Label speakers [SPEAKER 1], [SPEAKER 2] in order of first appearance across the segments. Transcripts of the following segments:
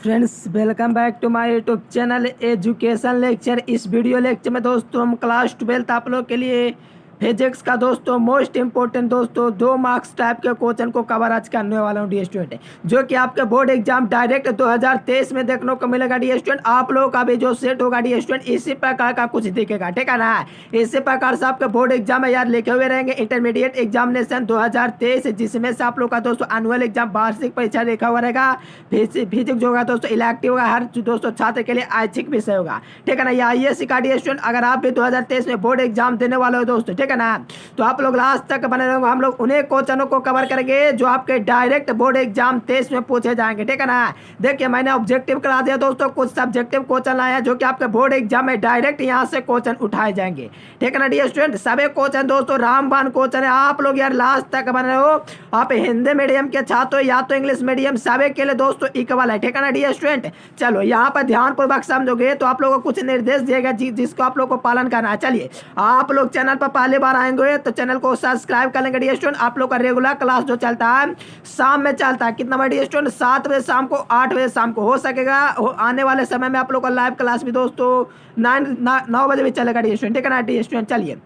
[SPEAKER 1] Friends, welcome back to my YouTube channel education lecture. इस video lecture में दोस्तों हम क्लास 12 आप लोग के लिए फिजिक्स का दोस्तों मोस्ट इंपॉर्टेंट दोस्तों 2 मार्क्स टाइप के क्वेश्चन को कवर आज करने वाला हूँ डी स्टूडेंट, जो कि आपके बोर्ड एग्जाम डायरेक्ट 2023 में देखने को मिलेगा डी स्टूडेंट। आप लोगों का भी जो सेट होगा डी स्टूडेंट इसी प्रकार का कुछ दिखेगा, ठीक है ना। इसी प्रकार से आपके बोर्ड एग्जाम में यार लिखे हुए रहेंगे इंटरमीडिएट एग्जामिनेशन 2023, जिसमें से आप लोग का दोस्तों एनुअल एग्जाम वार्षिक परीक्षा लिखा हुआ रहेगा। फिजिक्स जो होगा दोस्तों इलेक्टिव होगा, हर दोस्तों छात्र के लिए ऐच्छिक विषय होगा, ठीक है ना। या आईएएस का डी स्टूडेंट अगर आप भी 2023 में बोर्ड एग्जाम देने वाले हो दोस्तों, ठीक है ना, तो आप लोग लास्ट तक बने रहेंगे। हम लोग उन्हें क्वेश्चनों को कवर करेंगे जो आपके डायरेक्ट बोर्ड एग्जाम 23 में पूछे जाएंगे, ठीक है ना। देखिए मैंने ऑब्जेक्टिव करा दिया दोस्तों, कुछ सब्जेक्टिव क्वेश्चन लाया जो कि आपके बोर्ड एग्जाम में डायरेक्ट यहां से क्वेश्चन उठाए जाएंगे, ठीक है ना डियर स्टूडेंट। सभी क्वेश्चन दोस्तों रामबाण क्वेश्चन है। आप लोग यार लास्ट तक बने रहो। आप हिंदी मीडियम के छात्र या तो इंग्लिश मीडियम, सभी के लिए दोस्तों इक्वल है, ठीक है ना डियर स्टूडेंट। चलो यहाँ पर ध्यानपूर्वक समझोगे तो आप लोगों को कुछ निर्देश दिएगा जिसको आप लोग को पालन करना है। चलिए, आप लोग चैनल पर पहली बार आएंगे तो चैनल को सब्सक्राइब कर लेंगे डियर स्टूडेंट। आप लोग का रेगुलर क्लास जो चलता है शाम में चलता है, कितना बजे डियर स्टूडेंट, 7 बजे शाम को, 8 बजे शाम को हो सकेगा। आने वाले समय में आप लोग का लाइव क्लास भी दोस्तों 9 बजे भी चलेगा डियर स्टूडेंट, ठीक है ना डियर स्टूडेंट। चलिए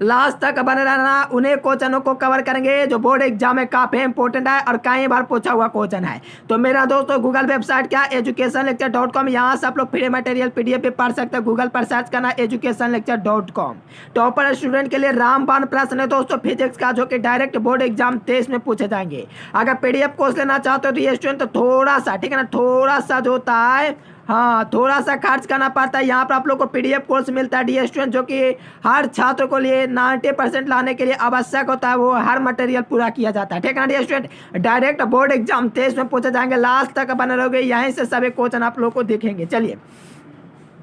[SPEAKER 1] लास्ट तक बने रहना, उन्हें क्वेश्चनों को कवर करेंगे जो बोर्ड एग्जाम में काफी इंपॉर्टेंट है और कई बार पूछा हुआ क्वेश्चन है। तो मेरा दोस्तों गूगल वेबसाइट क्या educationlecture.com, यहाँ से आप लोग फ्री मटेरियल पीडीएफ पे पढ़ सकते हैं। गूगल पर सर्च करना educationlecture.com। टॉपर स्टूडेंट के लिए रामबाण प्रश्न है दोस्तों फिजिक्स का, जो कि डायरेक्ट बोर्ड एग्जाम 23 में पूछे जाएंगे। अगर पीडीएफ कोर्स लेना चाहते हो तो ये स्टूडेंट तो थोड़ा सा, ठीक है ना, थोड़ा सा जो होता है, हाँ थोड़ा सा खर्च करना पड़ता है। यहाँ पर आप लोग को पीडीएफ कोर्स मिलता है डी स्टूडेंट, जो कि हर छात्र को लिए 90% लाने के लिए आवश्यक होता है। वो हर मटेरियल पूरा किया जाता है, ठीक है ना dear student. Direct board exam 23 में पूछे जाएंगे। लास्ट तक बने रहोगे, यहीं से सभी क्वेश्चन आप लोग को दिखेंगे। चलिए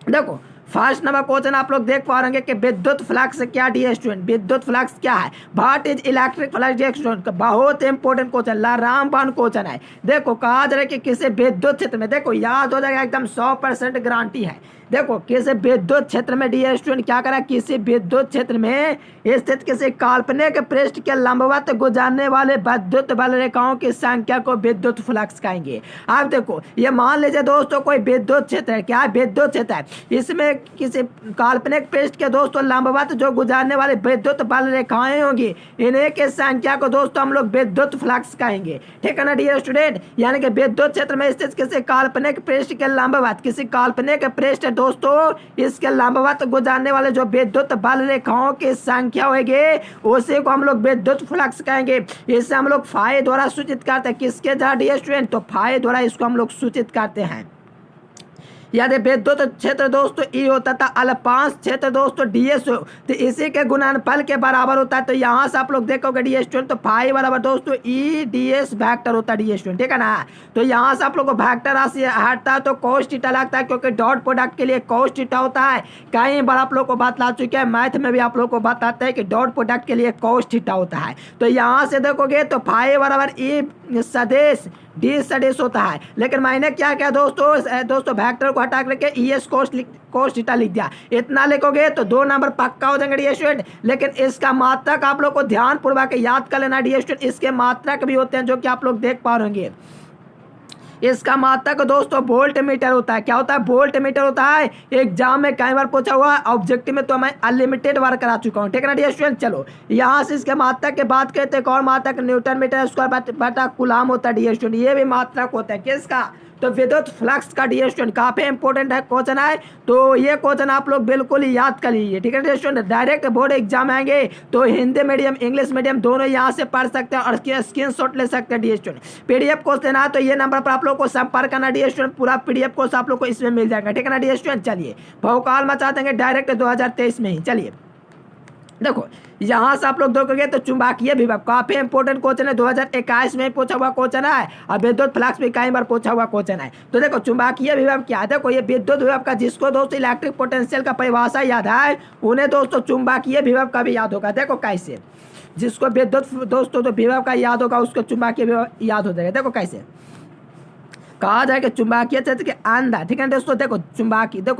[SPEAKER 1] देखो, फर्स्ट नंबर क्वेश्चन आप लोग देख पा रहे कि विद्युत फ्लक्स क्या डी स्टूडेंट, विद्युत फ्लक्स क्या है, what is electric flux dear student. बहुत इंपॉर्टेंट क्वेश्चन, रामबाण क्वेश्चन है। देखो कहा जा रहा है कि किसी विद्युत क्षेत्र में, देखो याद हो जाएगा एकदम 100% गारंटी है। देखो किसी विद्युत क्षेत्र में डी स्टूडेंट क्या करा, किसी विद्युत क्षेत्र में स्थित किसी काल्पनिक पृष्ठ के लंबवत गुजरने वाले विद्युत बल रेखाओं की संख्या को विद्युत फ्लक्स कहेंगे। आप देखो ये मान लीजिए दोस्तों कोई विद्युत क्षेत्र है, क्या है, विद्युत क्षेत्र है। इसमें किसी काल्पनिक पृष्ठ के दोस्तों लंबवत जो गुजरने वाले विद्युत बल रेखाएं होंगी, इन्हें की संख्या को दोस्तों हम लोग विद्युत फ्लक्स कहेंगे, ठीक है ना डियर स्टूडेंट। यानी कि विद्युत क्षेत्र में स्थित किसी काल्पनिक पृष्ठ के लंबवत, किसी काल्पनिक पृष्ठ दोस्तों इसके लंबवत गुजरने वाले जो विद्युत बल रेखाओं की संख्या होगी, उसी को हम लोग विद्युत फ्लक्स कहेंगे। इससे हम लोग फाई द्वारा सूचित करते हैं, किसके द्वारा डियर स्टूडेंट, तो फाई द्वारा इसको हम लोग सूचित करते हैं। यदि विद्युत क्षेत्र दोस्तों ई होता था, अल्पांश क्षेत्र दोस्तों डीएस हो, तो इसी के गुणनफल के बराबर होता है। तो यहाँ से आप लोग देखोगे डी स्टूडेंट, तो फाई बराबर दोस्तों ई डीएस वेक्टर होता है डी स्टूडेंट, ठीक है ना। तो यहाँ से आप लोग को वेक्टर राशि हटता है तो cos थीटा लगता है, क्योंकि डॉट प्रोडक्ट के लिए cos थीटा होता है। कई बार आप लोग को बतला चुके हैं, मैथ में भी आप लोग को बताते हैं कि डॉट प्रोडक्ट के लिए cos थीटा होता है। तो यहाँ से देखोगे तो फाई बराबर ई सदिश डी सदिश होता है। लेकिन मैंने क्या किया दोस्तों वेक्टर को हटा करके ईएस कोस थीटा लिख दिया। इतना लिखोगे तो 2 नंबर पक्का हो जाएंगे डी स्टूडेंट। लेकिन इसका मात्रक आप लोग को ध्यान पूर्वक याद कर लेना डी स्टूडेंट। इसके मात्रक भी होते हैं जो कि आप लोग देख पा रहे हैं। इसका मात्रक दोस्तों वोल्ट मीटर होता है। क्या होता है, वोल्ट मीटर होता है। एग्जाम में कई बार पूछा हुआ, ऑब्जेक्टिव में तो मैं अनलिमिटेड बार करा चुका हूँ, ठीक है ना डियर स्टूडेंट। चलो यहाँ से इसके मात्रक की बात करते हैं। कौन मात्रक, न्यूटन मीटर स्क्वायर बटा कूलाम होता है डियर स्टूडेंट। ये भी मात्रक होता है किसका, तो विद्युत फ्लक्स का डियर स्टूडेंट। काफी इंपॉर्टेंट है क्वेश्चन है, तो ये क्वेश्चन आप लोग बिल्कुल ही याद कर लीजिए, ठीक है dear student. Direct board exam आएंगे तो हिंदी मीडियम इंग्लिश मीडियम दोनों यहाँ से पढ़ सकते हैं और स्क्रीनशॉट ले सकते हैं डियर स्टूडेंट। पीडीएफ कोर्स लेना है तो ये नंबर पर आप लोग को संपर्क करना डियर स्टूडेंट। पूरा पीडीएफ कोर्स आप लोग को इसमें मिल जाएगा, ठीक है ना डियर स्टूडेंट। चलिए भौकाल मचा देंगे डायरेक्ट 2023 में ही। चलिए देखो यहाँ से आप लोग देखोगे तो चुंबकीय विभव काफी इंपॉर्टेंट क्वेश्चन है, 2021 में पूछा हुआ क्वेश्चन है और विद्युत फ्लक्स भी कई बार पूछा हुआ क्वेश्चन है। तो देखो चुंबकीय विभव क्या है, देखो ये विद्युत विभव का, जिसको दोस्तों इलेक्ट्रिक पोटेंशियल का परिभाषा याद है उन्हें दोस्तों चुंबकीय विभव का भी याद होगा। देखो कैसे, जिसको विद्युत दोस्तों तो विभव का याद होगा उसको चुंबकीय विभव याद हो जाएगा। देखो कैसे कहा जाए कि चुंबकीय क्षेत्र के अंदर, ठीक है दोस्तों। देखो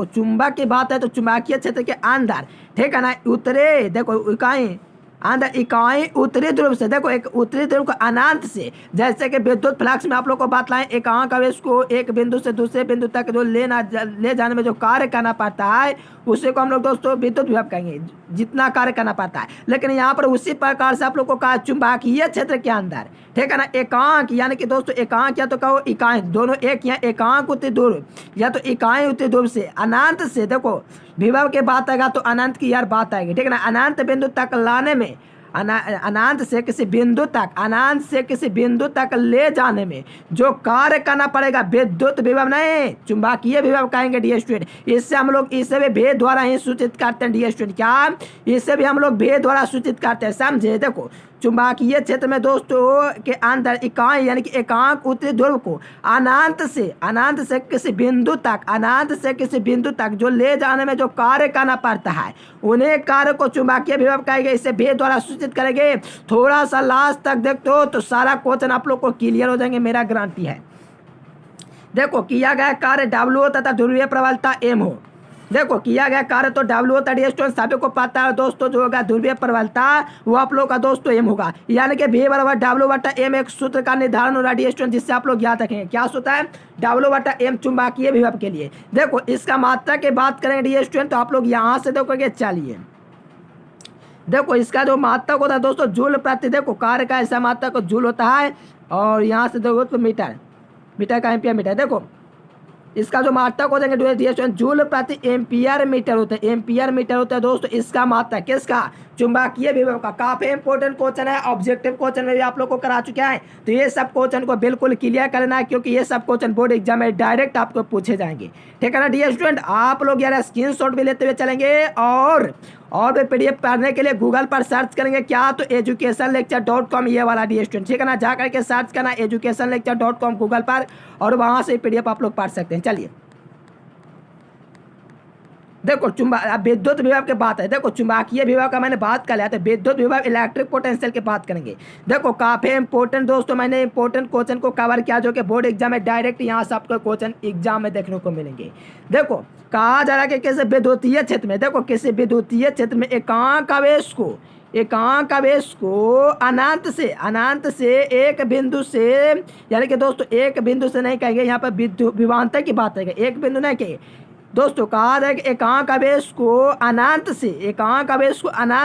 [SPEAKER 1] चुंबक की बात है तो चुंबकीय क्षेत्र के अंदर, ठीक है ना, उतरे देखो इकाई अंदर इकाई उत्तरी ध्रुव से, देखो एक उत्तरी ध्रुव को अनंत से, जैसे कि विद्युत फ्लक्स में आप लोग को बतलाएं एकांक आवेश को एक बिंदु से दूसरे बिंदु तक जो ले जाने में जो कार्य करना पड़ता है उसी को हम लोग दोस्तों विद्युत विभव कहेंगे, जितना कार्य करना पड़ता है। लेकिन यहाँ पर उसी प्रकार से आप लोग को कहा चुंबकीय क्षेत्र के अंदर, ठीक है ना, एकांक यानी कि दोस्तों एकांक या तो कहो इकाई, दोनों एक, या एकांक उत्तरी ध्रुव या तो इकाई उत्तरी ध्रुव से अनंत से, देखो विभव के बात आएगा तो अनंत की यार बात आएगी, ठीक है ना, अनंत बिंदु तक लाने में, अनंत से किसी बिंदु तक, अनंत से किसी बिंदु तक ले जाने में जो कार्य करना पड़ेगा विद्युत विभव नहीं चुंबकीय विभव कहेंगे डी स्टूडेंट। इससे हम लोग इसे भी भेद द्वारा ही सूचित करते हैं डी स्टूडेंट, क्या इसे भी हम लोग भेद द्वारा सूचित करते हैं, समझे। देखो चुंबकीय क्षेत्र में दोस्तों के अंदर इकाई यानी कि एकांक उत्तरी ध्रुव को अनंत से किसी बिंदु तक, अनंत से किसी बिंदु तक जो ले जाने में जो कार्य करना पड़ता है उन्हें कार्य को चुंबकीय विभव कहेंगे, इसे भेद द्वारा सूचित करेंगे। थोड़ा सा लास्ट तक देखते हो तो सारा क्वेश्चन आप लोग को क्लियर हो जाएंगे, मेरा गारंटी है। देखो किया गया कार्य W तथा ध्रुवीय प्रबलता M हो, देखो किया गया कार्य तो W होता है स्टूडेंट, सभी को पता है दोस्तों, जो होगा ध्रुवीय प्रबलता वो आप लोग का दोस्तों M होगा, यानी कि V बराबर W/M एक सूत्र का निर्धारण हो रहा है स्टूडेंट, जिससे आप लोग याद रखेंगे क्या सूत्र है W/M चुंबकीय विभव के लिए। देखो इसका मात्रा की बात करेंगे स्टूडेंट तो आप लोग यहाँ से देखोगे, चलिए देखो इसका जो मात्रक होता है दोस्तों जूल प्रति, देखो कार्य का ऐसा मात्रक जूल होता है, और यहाँ से देखो तो मीटर का एम्पियर मीटर, देखो इसका जो मात्रक हो जाएंगे जूल प्रति एम्पियर मीटर होता है, एम्पियर मीटर होता है दोस्तों इसका मात्रक, किसका चुंबकीय विभव का। काफी इंपॉर्टेंट क्वेश्चन है, ऑब्जेक्टिव क्वेश्चन में भी आप लोग को करा चुके हैं, तो ये सब क्वेश्चन को बिल्कुल क्लियर करना है, क्योंकि ये सब क्वेश्चन बोर्ड एग्जाम में डायरेक्ट आपको पूछे जाएंगे, ठीक है ना डियर स्टूडेंट। आप लोग यार स्क्रीनशॉट भी लेते हुए चलेंगे, और भी PDF पढ़ने के लिए गूगल पर सर्च करेंगे क्या, तो educationlecture.com ये वाला डियर स्टूडेंट, ठीक है ना, जा करके सर्च करना educationlecture.com गूगल पर, और वहाँ से PDF आप लोग पढ़ सकते हैं। चलिए देखो विद्युत विभव की बात है, देखो चुंबकीय विभव का मैंने बात कर लिया, तो विद्युत विभव इलेक्ट्रिक पोटेंशियल की बात करेंगे। देखो काफी इंपॉर्टेंट दोस्तों, मैंने इंपॉर्टेंट क्वेश्चन को कवर किया जो कि बोर्ड एग्जाम में डायरेक्ट यहाँ से आपको क्वेश्चन एग्जाम में देखने को मिलेंगे। देखो कहा जा रहा है कि किसी विद्युतीय क्षेत्र में, देखो किसी विद्युतीय क्षेत्र में एकांक आवेश को अनंत से एक बिंदु से, यानी कि दोस्तों एक बिंदु से नहीं कहेंगे, यहाँ पर विभवांतर की बात है, एक बिंदु नहीं कहेंगे दोस्तों, कहा जाए कि एकांक आवेश को अनंत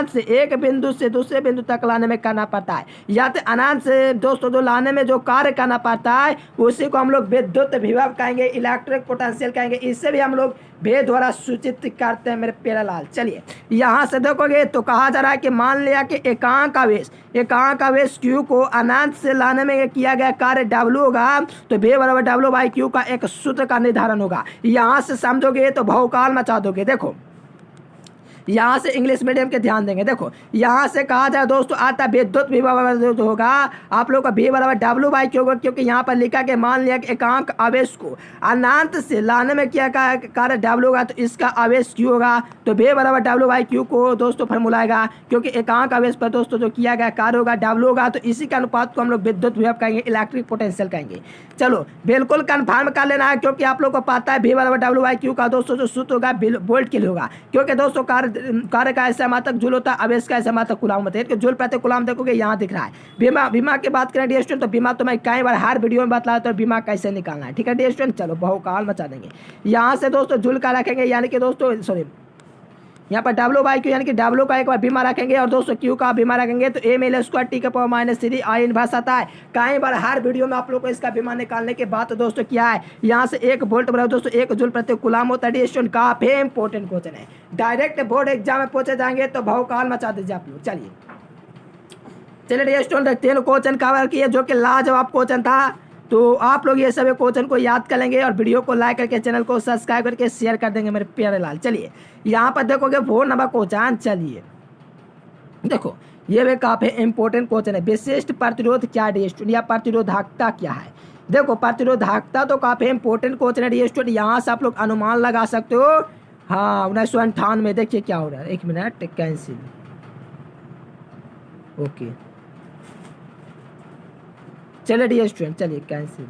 [SPEAKER 1] से एक बिंदु से दूसरे बिंदु तक लाने में करना पड़ता है, या तो अनंत से दोस्तों जो लाने में जो कार्य करना पड़ता है उसी को हम लोग विद्युत विभव कहेंगे, इलेक्ट्रिक पोटेंशियल कहेंगे, इससे भी हम लोग भेद द्वारा सूचित करते हैं मेरे प्यारे लाल। चलिए यहाँ से देखोगे तो कहा जा रहा है कि मान लिया कि एकांक आवेश Q को अनंत से लाने में किया गया कार्य W होगा, तो V बराबर W/Q का एक सूत्र का निर्धारण होगा। यहाँ से समझोगे तो भौकाल मचा दोगे। देखो यहाँ से इंग्लिश मीडियम के ध्यान देंगे, देखो यहाँ से कहा जाए दोस्तों आता विद्युत विभव जो होगा आप लोग का V बराबर W/Q होगा, क्योंकि यहाँ पर लिखा कि मान लिया कि एकांक आवेश को अनंत से लाने में किया कार्य W होगा, तो इसका आवेश Q होगा, तो V बराबर W/Q को दोस्तों फॉर्मूला आएगा, क्योंकि एकांक आवेश पर दोस्तों जो किया गया कार्य होगा W होगा, तो इसी के अनुपात को हम लोग विद्युत विभव कहेंगे, इलेक्ट्रिक पोटेंशियल कहेंगे। चलो बिल्कुल कन्फर्म कर लेना है, क्योंकि आप लोग को पता है V बराबर W/Q का दोस्तों जो सूत्र होगा वोल्ट के लिए होगा, क्योंकि दोस्तों कार्य का ऐसा मात्रक जूल होता है, आवेश का ऐसा मात्रक कूलम होता है, जूल प्रति कूलम देखोगे यहाँ दिख रहा है। बीमा की बात करें डियर स्टूडेंट, तो बीमा तो मैं कई बार हर वीडियो में बतलाया तो बीमा कैसे निकालना है, ठीक है डियर स्टूडेंट। चलो बहुकाल मचा देंगे। यहाँ से दोस्तों जूल का रखेंगे, यानी कि दोस्तों सॉरी यहाँ पर W/Q यानी कि W का एक बार बीमा रखेंगे, और दोस्तों Q का बीमा रखेंगे, तो mL² T⁻³ I इनवर्स आता है। कई बार हर वीडियो में आप लोग को इसका बीमा निकालने के बाद तो दोस्तों क्या है, यहाँ से 1 वोल्ट बराबर दोस्तों 1 जूल प्रति कूलम होता है स्टूडेंट। काफी इंपॉर्टेंट क्वेश्चन है, डायरेक्ट बोर्ड एग्जाम में पूछे जाएंगे, तो भौकाल मचा दीजिए आप लोग। चलिए स्टूडेंट 3 क्वेश्चन कवर किए जो कि लाजवाब क्वेश्चन था, तो आप लोग ये सभी क्वेश्चन को याद कर लेंगे, और वीडियो को लाइक करके चैनल को सब्सक्राइब करके शेयर कर देंगे मेरे प्यारे लाल। चलिए यहाँ पर देखोगे 4 नंबर क्वेश्चन, चलिए देखो ये भी काफ़ी इंपॉर्टेंट क्वेश्चन है। विशिष्ट प्रतिरोध क्या डी स्टूडेंट, या प्रतिरोधकता क्या है। देखो प्रतिरोधकता तो काफ़ी इंपॉर्टेंट क्वेश्चन है डी स्टूडेंट, यहाँ से आप लोग अनुमान लगा सकते हो। हाँ 1998 में देखिए क्या हो रहा है, 1 मिनट कैंसिल, ओके चलिए डियर स्टूडेंट, चलिए कैंसिल।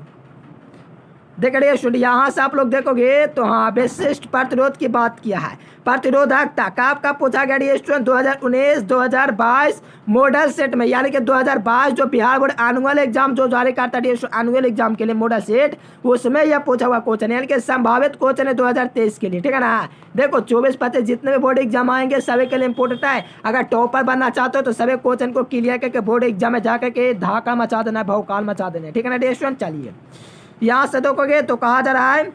[SPEAKER 1] देखिए स्टूडेंट, यहाँ से आप लोग देखोगे तो हाँ विशिष्ट प्रतिरोध की बात किया है। प्रतिरोधकता कब पूछा गया डी स्टूडेंट? 2019 2022 मॉडल सेट में, यानी कि 2022 जो बिहार बोर्ड एनुअल एग्जाम जो जारी करता है एनुअल एग्जाम के लिए मॉडल सेट, उसमें यह पूछा हुआ क्वेश्चन, यानी कि संभावित क्वेश्चन है 2023 के लिए, ठीक है ना। देखो 24-25 जितने भी बोर्ड एग्जाम आएंगे सभी के लिए इंपोर्टेंट है। अगर टॉपर बनना चाहते हो तो सभी क्वेश्चन को क्लियर करके बोर्ड एग्जाम में जाकर के धाका मचा देना, भौकाल मचा देना, ठीक है ना डी स्टूडेंट। चलिए यहाँ से देखोगे तो कहा जा रहा है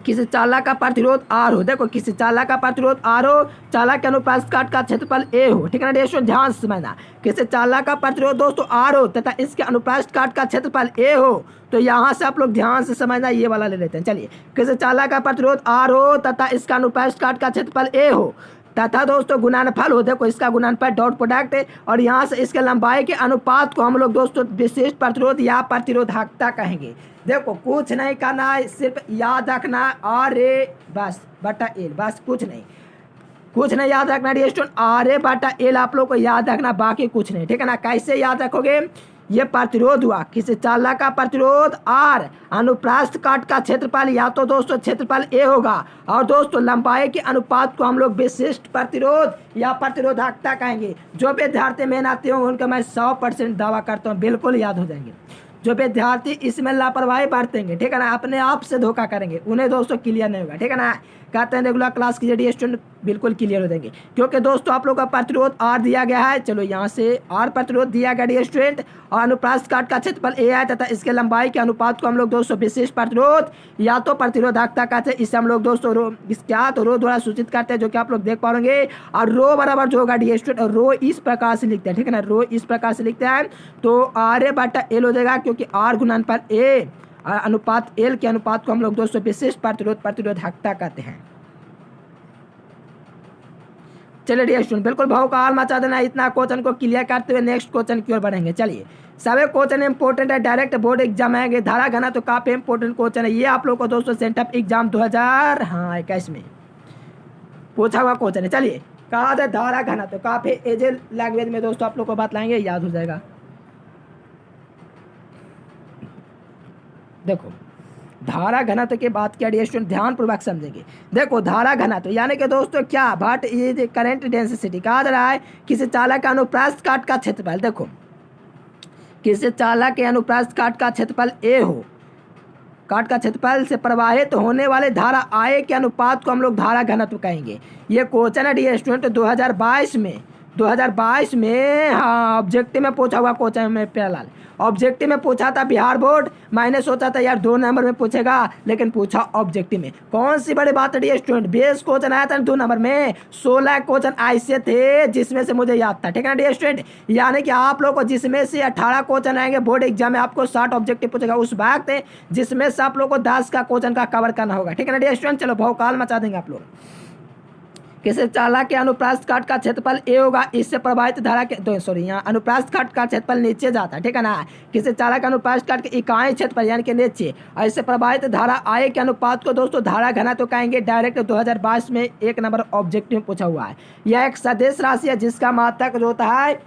[SPEAKER 1] किसी चालक का प्रतिरोध आर हो। देखो किसी चालक का प्रतिरोध आर हो, चालक के अनुप्रस्थ काट का क्षेत्रफल ए हो, ठीक है ना दोस्तों, ध्यान से समझना। किसी चालक का प्रतिरोध दोस्तों आर हो तथा इसके अनुप्रस्थ काट का क्षेत्रफल ए हो, तो यहाँ से आप लोग ध्यान से समझना, ये वाला ले लेते हैं। चलिए, किसी चालक का प्रतिरोध आर हो तथा इसका अनुप्रस्थ काट का क्षेत्रफल ए हो तथा दोस्तों गुणनफल हो, देखो इसका गुणनफल डॉट प्रोडक्ट है, और यहाँ से इसके लंबाई के अनुपात को हम लोग दोस्तों विशिष्ट प्रतिरोध या प्रतिरोधकता कहेंगे। देखो कुछ नहीं करना है, सिर्फ याद रखना आर ए बस बटा एल, बस कुछ नहीं याद रखना डी स्टूडेंट, आर ए बटा एल आप लोग को याद रखना, बाकी कुछ नहीं, ठीक है ना। कैसे याद रखोगे? ये प्रतिरोध हुआ, किसी चालक का प्रतिरोध आर, अनुप्रस्थ काट का क्षेत्रफल या तो दोस्तों क्षेत्रफल ए होगा, और दोस्तों लंबाई के अनुपात को हम लोग विशिष्ट प्रतिरोध या प्रतिरोधकता कहेंगे। जो विद्यार्थी मेहनती होंगे उनका मैं 100% दावा करता हूँ बिल्कुल याद हो जाएंगे। जो विद्यार्थी इसमें लापरवाही बरतेंगे, ठीक है ना, अपने आप से धोखा करेंगे, उन्हें दोस्तों क्लियर नहीं होगा, ठीक है ना। कहते हैं रेगुलर क्लास कीजिए स्टूडेंट, बिल्कुल क्लियर हो जाएंगे, क्योंकि दोस्तों आप लोग का प्रतिरोध आर दिया गया है। चलो यहाँ से आर प्रतिरोध दिया गया डी स्टूडेंट, और अनुप्रस्थ काट का क्षेत्रफल ए है तथा इसके लंबाई के अनुपात को हम लोग दोस्तों विशिष्ट प्रतिरोध या तो प्रतिरोधकता कहते हैं। इससे हम लोग दोस्तों रो द्वारा सूचित करते हैं, जो कि आप लोग देख पाओगे। और रो बराबर जो होगा डी स्टूडेंट, और रो इस प्रकार से लिखते हैं, ठीक है ना, रो इस प्रकार से लिखते हैं, तो आर ए बटा एल हो जाएगा, क्योंकि आर गुणनफल ए अनुपात एल के अनुपात को हम लोग दोस्तों विशिष्ट प्रतिरोधकता कहते हैं। चलिए डियर स्टूडेंट, बिल्कुल भौकाल मचा देना, इतना क्वेश्चन को क्लियर करते हुए नेक्स्ट क्वेश्चन की ओर बढ़ेंगे। चलिए, सभी क्वेश्चन इंपॉर्टेंट है, डायरेक्ट बोर्ड एग्जाम आएंगे। धारा घना तो काफी इंपॉर्टेंट क्वेश्चन है, ये आप लोग को दोस्तों सेंटअप एग्जाम 2021 में पूछा हुआ क्वेश्चन है। चलिए, कहा था धारा घना तो काफी एजे लैंग्वेज में दोस्तों आप लोग को बतलाएंगे, याद हो जाएगा। देखो धारा घनत्व की बात किया डी स्टूडेंट, ध्यान पूर्वक समझेंगे। देखो धारा घनत्व यानी कि दोस्तों क्या बट ये करंट डेंसिटी कहा जा रहा है किसी चालक का अनुप्रस्थ काट का क्षेत्रफल। देखो किसी चालक के अनुप्रस्थ काट का क्षेत्रफल ए हो, काट का क्षेत्रफल से प्रवाहित होने वाले धारा आय के अनुपात को हम लोग धारा घनत्व कहेंगे। ये क्वेश्चन है डी स्टूडेंट 2022 में हाँ ऑब्जेक्टिव में पूछा हुआ क्वेश्चन में फिलहाल ऑब्जेक्टिव में पूछा था बिहार बोर्ड। मैंने सोचा था यार 2 नंबर में पूछेगा, लेकिन पूछा ऑब्जेक्टिव में। कौन सी बड़ी बात है स्टूडेंट, बेस क्वेश्चन आया था 2 नंबर में, 16 क्वेश्चन ऐसे थे जिसमें से मुझे याद था, ठीक है ना स्टूडेंट। यानी कि आप लोग को जिसमें से 18 क्वेश्चन आएंगे बोर्ड एग्जाम में, आपको 60 ऑब्जेक्टिव पूछेगा उस वक्त, जिसमें से आप लोग को 10 का क्वेश्चन का कवर करना होगा, ठीक है ना स्टूडेंट। चलो भौकाल मचा देंगे आप लोग। किसी चालक के अनुप्रस्थ काट का क्षेत्रफल ए होगा, इससे प्रभावित धारा के यहाँ अनुप्रस्थ काट का क्षेत्रफल नीचे जाता है, ठीक है ना। किसी चालक अनुप्रस्थ काट के इकाई क्षेत्रफल यानी कि नीचे, इससे प्रभावित धारा आय के अनुपात को दोस्तों धारा घनत्व तो कहेंगे। डायरेक्ट 2022 में 1 नंबर ऑब्जेक्टिव में पूछा हुआ है। यह एक सदिश राशि है जिसका मात्रक जो होता है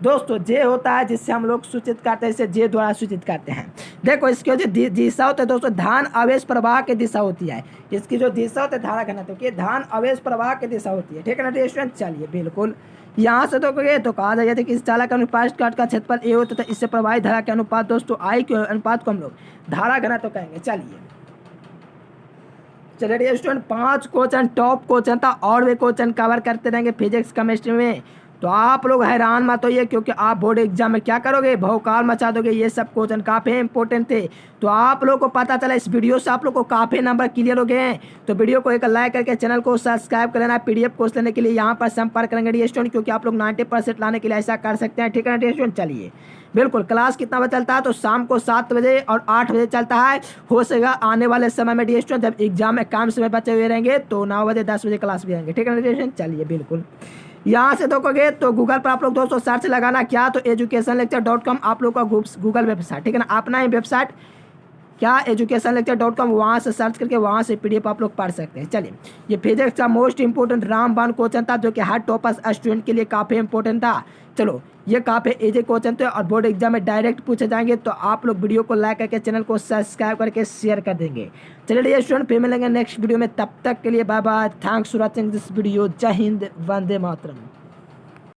[SPEAKER 1] दोस्तों जे होता है, जिससे हम लोग सूचित करते हैं, इसे जे द्वारा सूचित करते हैं। देखो इसकी जो दिशा होती है दोस्तों, धान आवेश प्रवाह की दिशा होती है। इसकी जो दिशा होती है धारा घनत्व की, धान आवेश प्रवाह की दिशा होती है, ठीक है ना स्टूडेंट। चलिए बिल्कुल यहाँ से तो कहा जाए कि इस चालक का अनुप्रस्थ काट का क्षेत्रफल ए होता है, इससे प्रवाहित धारा के अनुपात दोस्तों आई के अनुपात को हम लोग धारा घनत्व कहेंगे। चलिए स्टूडेंट 5 क्वेश्चन टॉप क्वेश्चन था, और भी क्वेश्चन कवर करते रहेंगे फिजिक्स केमिस्ट्री में। तो आप लोग हैरान मत होइए, क्योंकि आप बोर्ड एग्जाम में क्या करोगे, भौकाल मचा दोगे। ये सब क्वेश्चन काफ़ी इंपॉर्टेंट थे। तो आप लोग को पता चला इस वीडियो से आप लोग को काफ़ी नंबर क्लियर हो गए हैं। तो वीडियो को एक लाइक करके चैनल को सब्सक्राइब कर लेना। पीडीएफ कोर्स लेने के लिए यहाँ पर संपर्क करेंगे डी स्टूडेंट, क्योंकि आप लोग 90% लाने के लिए ऐसा कर सकते हैं, ठीक है ना डी स्टूडेंट। चलिए बिल्कुल, क्लास कितना बजे चलता है, तो शाम को 7 बजे और 8 बजे चलता है। हो सकेगा आने वाले समय में डी स्टूडेंट जब एग्जाम में कम समय बचे हुए रहेंगे तो 9 बजे 10 बजे क्लास भी आएंगे, ठीक है ना डी स्टूडेंट। चलिए बिल्कुल यहाँ से देखोगे तो गूगल पर आप लोग दोस्तों सर्च लगाना क्या, तो educationlecture.com आप लोग का गूगल वेबसाइट, ठीक है ना, अपना ही वेबसाइट क्या educationlecture.com, वहाँ से सर्च करके वहाँ से PDF आप लोग पढ़ सकते हैं। चलिए, ये फिजिक्स का मोस्ट इंपोर्टेंट रामबाण क्वेश्चन था जो कि हर टॉपर्स स्टूडेंट के लिए काफ़ी इंपॉर्टेंट था। चलो, ये काफ़ी इजी क्वेश्चन थे और बोर्ड एग्जाम में डायरेक्ट पूछे जाएंगे, तो आप लोग वीडियो को लाइक करके चैनल को सब्सक्राइब करके शेयर कर देंगे। चलिए स्टूडेंट, फिर मिलेंगे नेक्स्ट वीडियो में, तब तक के लिए bye bye. Thanks for watching this video. Jai Hind, Vande Mataram.